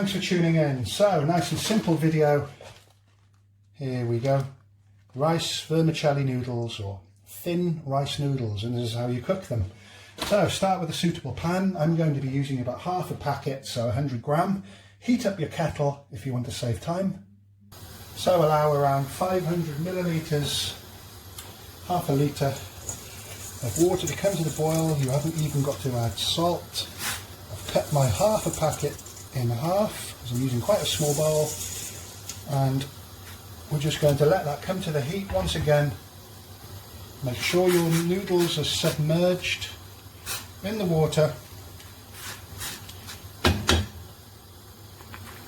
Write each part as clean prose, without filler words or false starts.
thanks for tuning in. So, nice and simple video. Here we go. Rice vermicelli noodles, or thin rice noodles, and this is how you cook them. So, start with a suitable pan. I'm going to be using about half a packet, so 100 gram. Heat up your kettle if you want to save time. So allow around 500 millilitres, half a litre of water to come to the boil. You haven't even got to add salt. I've cut my half a packet in half because I'm using quite a small bowl, and we're just going to let that come to the heat once again. Make sure your noodles are submerged in the water.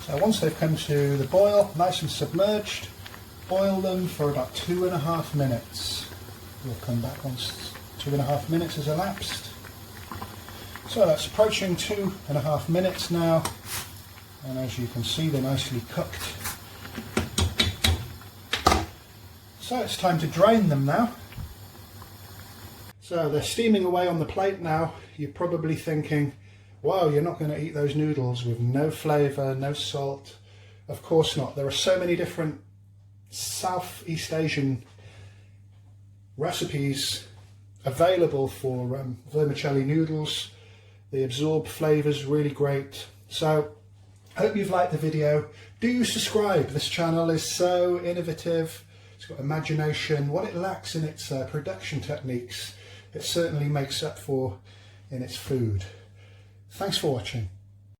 So once they've come to the boil, nice and submerged, boil them for about 2.5 minutes. We'll come back once 2.5 minutes has elapsed. So that's approaching 2.5 minutes now, and as you can see, they're nicely cooked. So it's time to drain them now. So they're steaming away on the plate now. You're probably thinking, wow, you're not going to eat those noodles with no flavour, no salt. Of course not. There are so many different Southeast Asian recipes available for vermicelli noodles. They absorb flavours really great. So I hope you've liked the video. Do subscribe. This channel is so innovative. It's got imagination. What it lacks in its production techniques, it certainly makes up for in its food. Thanks for watching.